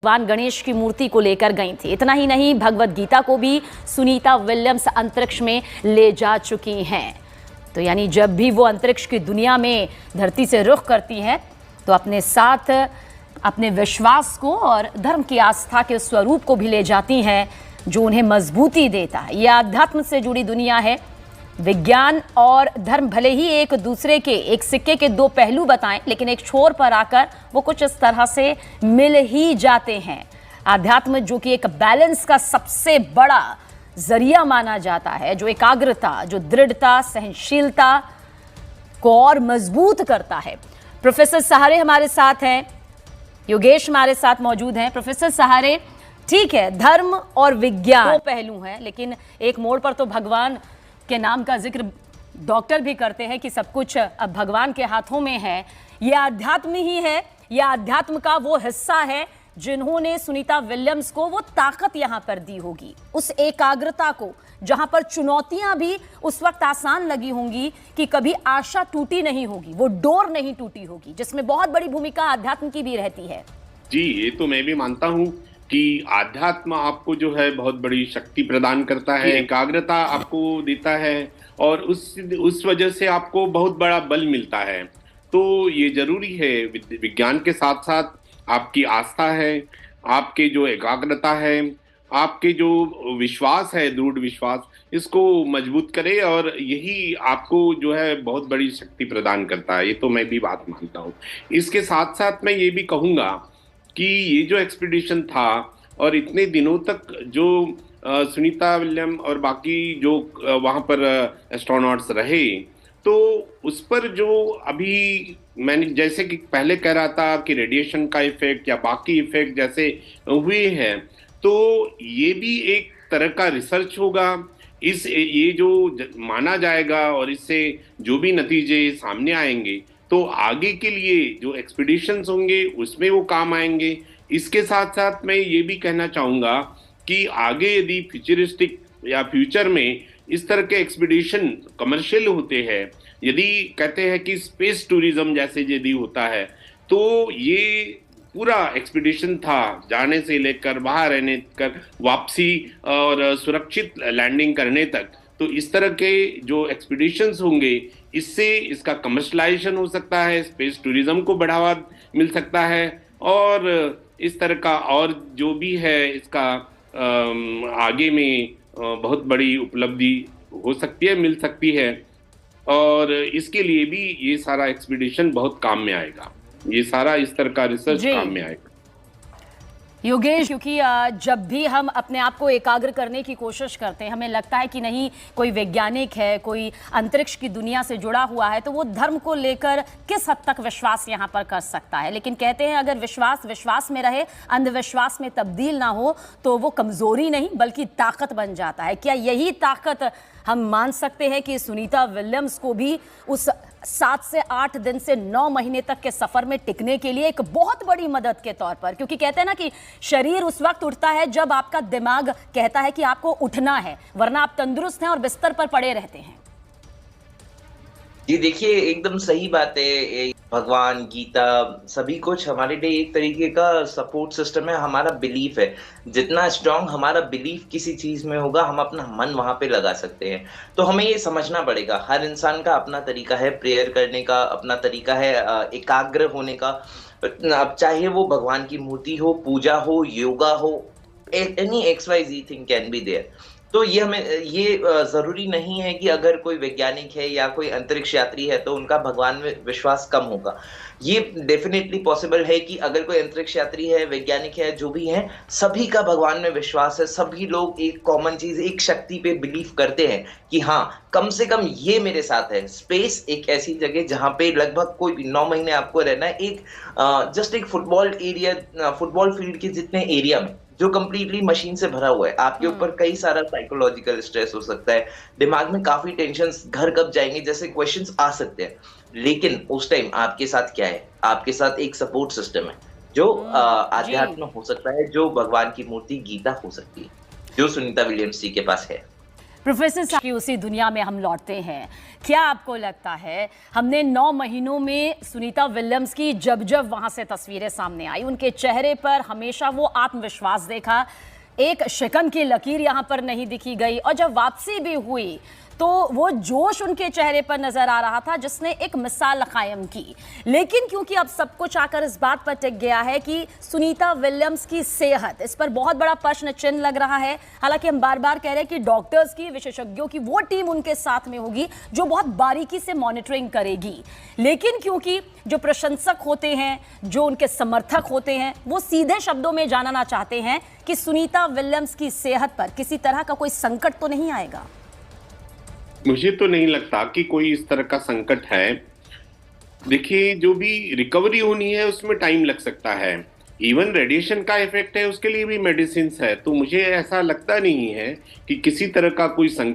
भगवान गणेश की मूर्ति को लेकर गई थी। इतना ही नहीं, भगवत गीता को भी सुनीता विलियम्स अंतरिक्ष में ले जा चुकी हैं। तो यानी जब भी वो अंतरिक्ष की दुनिया में धरती से रुख करती हैं तो अपने साथ अपने विश्वास को और धर्म की आस्था के स्वरूप को भी ले जाती हैं, जो उन्हें मजबूती देता है। यह अध्यात्म से जुड़ी दुनिया है। विज्ञान और धर्म भले ही एक दूसरे के एक सिक्के के दो पहलू बताएं, लेकिन एक छोर पर आकर वो कुछ इस तरह से मिल ही जाते हैं। अध्यात्म जो कि एक बैलेंस का सबसे बड़ा जरिया माना जाता है, जो एकाग्रता, जो दृढ़ता, सहनशीलता को और मजबूत करता है। प्रोफेसर सहारे हमारे साथ हैं, योगेश हमारे साथ मौजूद हैं। प्रोफेसर सहारे, ठीक है, धर्म और विज्ञान दो पहलू हैं, लेकिन एक मोड़ पर तो भगवान के नाम का जिक्र डॉक्टर भी करते हैं कि सब कुछ अब भगवान के हाथों में है। यह अध्यात्म ही है, यह अध्यात्म का वो हिस्सा है जिन्होंने सुनीता विलियम्स को वो ताकत यहां पर दी होगी, उस एकाग्रता को, जहां पर चुनौतियां भी उस वक्त आसान लगी होंगी कि कभी आशा टूटी नहीं होगी, वो डोर नहीं टूटी होगी, जिसमें बहुत बड़ी भूमिका अध्यात्म की भी रहती है। जी, ये तो मैं भी मानता हूं कि आध्यात्म आपको जो है बहुत बड़ी शक्ति प्रदान करता है, एकाग्रता आपको देता है और उस वजह से आपको बहुत बड़ा बल मिलता है। तो ये जरूरी है, विज्ञान के साथ साथ आपकी आस्था है, आपके जो एकाग्रता है, आपके जो विश्वास है, दृढ़ विश्वास, इसको मजबूत करे और यही आपको जो है बहुत बड़ी शक्ति प्रदान करता है। ये तो मैं भी बात मानता हूँ। इसके साथ साथ मैं ये भी कहूँगा कि ये जो एक्सपीडिशन था और इतने दिनों तक जो सुनीता विलियम और बाकी जो वहाँ पर एस्ट्रोनॉट्स रहे, तो उस पर जो अभी मैंने जैसे कि पहले कह रहा था कि रेडिएशन का इफेक्ट या बाकी इफेक्ट जैसे हुए हैं, तो ये भी एक तरह का रिसर्च होगा। ये जो माना जाएगा और इससे जो भी नतीजे सामने आएंगे तो आगे के लिए जो एक्सपीडिशंस होंगे उसमें वो काम आएंगे। इसके साथ साथ मैं ये भी कहना चाहूँगा कि आगे यदि फ्यूचरिस्टिक या फ्यूचर में इस तरह के एक्सपीडिशन कमर्शियल होते हैं, यदि कहते हैं कि स्पेस टूरिज्म जैसे यदि होता है, तो ये पूरा एक्सपीडिशन था जाने से लेकर वहाँ रहने कर वापसी और सुरक्षित लैंडिंग करने तक, तो इस तरह के जो एक्सपीडिशंस होंगे इससे इसका कमर्शलाइजेशन हो सकता है, स्पेस टूरिज्म को बढ़ावा मिल सकता है और इस तरह का और जो भी है इसका आगे में बहुत बड़ी उपलब्धि हो सकती है, मिल सकती है और इसके लिए भी ये सारा एक्सपीडिशन बहुत काम में आएगा, ये सारा इस तरह का रिसर्च काम में आएगा। योगेश, क्योंकि जब भी हम अपने आप को एकाग्र करने की कोशिश करते हैं, हमें लगता है कि नहीं कोई वैज्ञानिक है, कोई अंतरिक्ष की दुनिया से जुड़ा हुआ है, तो वो धर्म को लेकर किस हद तक विश्वास यहाँ पर कर सकता है। लेकिन कहते हैं अगर विश्वास विश्वास में रहे, अंधविश्वास में तब्दील ना हो, तो वो कमजोरी नहीं बल्कि ताकत बन जाता है। क्या यही ताकत हम मान सकते हैं कि सुनीता विलियम्स को भी उस 7 से 8 दिन से 9 महीने तक के सफर में टिकने के लिए एक बहुत बड़ी मदद के तौर पर, क्योंकि कहते हैं ना कि शरीर उस वक्त उठता है जब आपका दिमाग कहता है कि आपको उठना है, वरना आप तंदुरुस्त हैं और बिस्तर पर पड़े रहते हैं। जी देखिए, एकदम सही बात है। भगवान, गीता, सभी कुछ हमारे लिए एक तरीके का सपोर्ट सिस्टम है। हमारा बिलीफ है, जितना स्ट्रांग हमारा बिलीफ किसी चीज में होगा, हम अपना मन वहां पे लगा सकते हैं। तो हमें ये समझना पड़ेगा, हर इंसान का अपना तरीका है प्रेयर करने का, अपना तरीका है एकाग्र होने का। अब चाहे वो भगवान की मूर्ति हो, पूजा हो, योगा हो, any XYZ thing can be there. तो ये हमें ये जरूरी नहीं है कि अगर कोई वैज्ञानिक है या कोई अंतरिक्ष यात्री है तो उनका भगवान में विश्वास कम होगा। ये डेफिनेटली पॉसिबल है कि अगर कोई अंतरिक्ष यात्री है, वैज्ञानिक है, जो भी है, सभी का भगवान में विश्वास है। सभी लोग एक कॉमन चीज, एक शक्ति पे बिलीव करते हैं कि हाँ, कम से कम ये मेरे साथ है। स्पेस एक ऐसी जगह जहां पे लगभग कोई भी 9 महीने आपको रहना है, एक जस्ट एक फुटबॉल एरिया, फुटबॉल फील्ड के जितने एरिया में, जो कंप्लीटली मशीन से भरा हुआ है। आपके ऊपर कई सारा साइकोलॉजिकल स्ट्रेस हो सकता है, दिमाग में काफी टेंशंस, घर कब जाएंगे जैसे क्वेश्चंस आ सकते हैं। लेकिन उस टाइम आपके साथ क्या है? आपके साथ एक सपोर्ट सिस्टम है, जो आध्यात्म हो सकता है, जो भगवान की मूर्ति गीता हो सकती है, जो सुनीता विलियम्स जी के पास है। प्रोफेसर साहब की उसी दुनिया में हम लौटते हैं। क्या आपको लगता है, हमने 9 महीनों में सुनीता विलियम्स की जब जब वहां से तस्वीरें सामने आई, उनके चेहरे पर हमेशा वो आत्मविश्वास देखा, एक शिकन की लकीर यहां पर नहीं दिखी गई, और जब वापसी भी हुई तो वो जोश उनके चेहरे पर नजर आ रहा था जिसने एक मिसाल कायम की। लेकिन क्योंकि अब सब कुछ आकर इस बात पर टिक गया है कि सुनीता विलियम्स की सेहत, इस पर बहुत बड़ा प्रश्न चिन्ह लग रहा है। हालांकि हम बार बार कह रहे हैं कि डॉक्टर्स की, विशेषज्ञों की वो टीम उनके साथ में होगी जो बहुत बारीकी से मॉनिटरिंग करेगी। लेकिन क्योंकि जो प्रशंसक होते हैं, जो उनके समर्थक होते हैं, वो सीधे शब्दों में जानना चाहते हैं कि सुनीता विलियम्स की सेहत पर किसी तरह का कोई संकट तो नहीं आएगा। मुझे तो नहीं लगता कि कोई इस तरह का संकट है। देखिए, जो भी रिकवरी होनी है उसमें टाइम लग सकता है। इवन रेडिएशन का इफेक्ट है, उसके लिए भी मेडिसिन है। तो मुझे ऐसा लगता नहीं है कि किसी तरह का कोई संकट